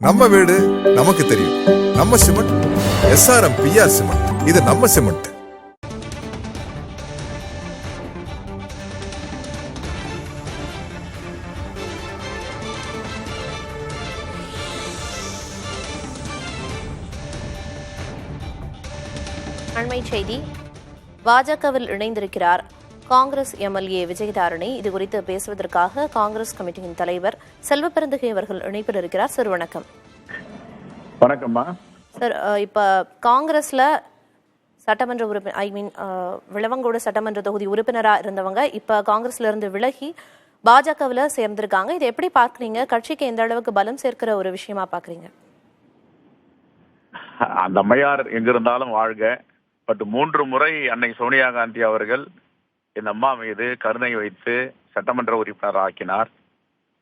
நம்ம வீடு நமக்கு தெரியும். நம்ம சிமெண்ட் SRM PR சிமெண்ட். இது நம்ம சிமெண்ட். அண்மை செய்தி. பாஜகவில் இணைந்திருக்கிறார் காங்கிரஸ் MLA விஜயதாரணி. இது குறித்து பேசுவதற்காக காங்கிரஸ் கமிட்டியின் தலைவர் செல்வபெருந்தகை அவர்கள் இணைப்பில் இருக்கிறார். சார் வணக்கம். வணக்கம்மா. சார், இப்ப காங்கிரஸ்ல சட்டமன்ற விளவங்கோடு சட்டமன்ற தொகுதி உறுப்பினரா இருந்தவங்க இப்ப காங்கிரஸ்ல இருந்து விலகி பாஜகவில் சேர்ந்திருக்காங்க. இதை எப்படி பாக்குறீங்க? கட்சிக்கு எந்த அளவுக்கு பலம் சேர்க்கிற ஒரு விஷயமா பாக்குறீங்க? அந்த அம்மையார் எங்கிருந்தாலும் வாழ்க. பட் 3 முறை அன்னை சோனியா காந்தி அவர்கள் இந்த அம்மா மீது கருணை வைத்து சட்டமன்ற உறுப்பினர் ஆக்கினார்.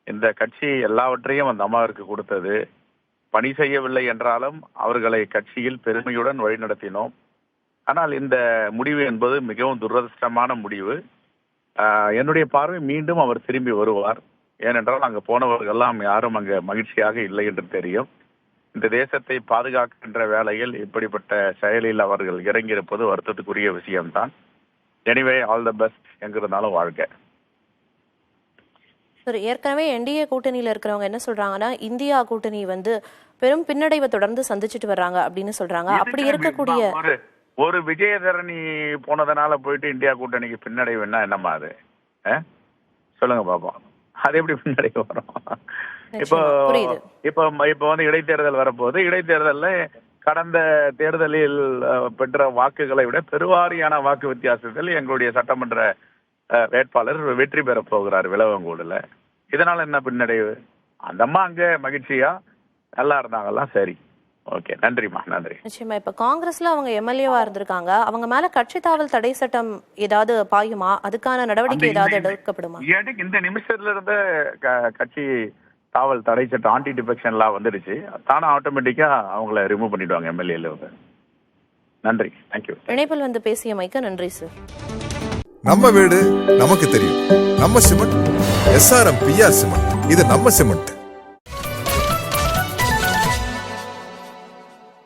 இந்த கட்சி எல்லாவற்றையும் அந்த அம்மாவிற்கு கொடுத்தது. பணி செய்யவில்லை என்றாலும் அவர்களை கட்சியில் பெருமையுடன் வழிநடத்தினோம். ஆனால் இந்த முடிவு என்பது மிகவும் துரதிர்ஷ்டமான முடிவு. என்னுடைய பார்வை மீண்டும் அவர் திரும்பி வருவார். ஏனென்றால் அங்கு போனவர்கள்லாம் யாரும் அங்கு மகிழ்ச்சியாக இல்லை என்று தெரியும். இந்த தேசத்தை பாதுகாக்கின்ற வேளையில் இப்படிப்பட்ட செயலில் அவர்கள் இறங்கியிருப்பது வருத்தத்துக்குரிய விஷயம்தான். Anyway, all the best. எங்கிருந்தாலும் வாழ்க. சார், ஏற்கனவே NDA கூட்டணியில இருக்கிறவங்க என்ன சொல்றாங்கன்னா, இந்தியா கூட்டணி பெரும் பின்னடைவை தொடர்ந்து சந்திச்சுட்டு வர்றாங்க அப்படின்னு சொல்றாங்க. அப்படி இருக்கக்கூடிய ஒரு விஜயதரணி போனதுனால போயிட்டு இந்தியா கூட்டணிக்கு பின்னடைவுன்னா என்னம்மா அது? சொல்லுங்க பாப்போம். அது எப்படி பின்னடைவு வரும்? இப்போ இடைத்தேர்தல் வரப்போகுது. இடைத்தேர்தலில் கடந்த தேர்தலில் பெற்ற வாக்குகளை விட பெருவாரியான வாக்கு வித்தியாசத்தில் எங்களுடைய சட்டமன்ற வேட்பாளர் வெற்றி பெற போகிறார் விளவங்கோடுல. இதனால என்ன பின்னடைவு? அந்த அம்மா அங்க மகிழ்ச்சியா நல்லா இருந்தாங்கல்லாம். சரி, ஓகே, நன்றிம்மா, நன்றி. நிச்சயமா. இப்ப காங்கிரஸ்ல அவங்க MLA-வா இருந்திருக்காங்க. அவங்க மேல கட்சி தாவல் தடை சட்டம் ஏதாவது பாயுமா? அதுக்கான நடவடிக்கை ஏதாவது எடுக்கப்படுமா? இந்த நிமிஷத்துல இருந்து கட்சி தாவல் தடை சட்டம் ஆன்டி டிஃபெக்ஷன்லாம் வந்துடுச்சு. தானே ஆட்டோமேட்டிக்கா அவங்கள ரிமூவ் பண்ணிடுவாங்க MLA-ல. நன்றி, தேங்க்யூ. இணைப்பில் பேசியமைக்க நன்றி சார். நம்ம வீடு நமக்கு தெரியும். நம்ம சிமெண்ட் SRM PR சிமெண்ட். இது நம்ம சிமெண்ட்.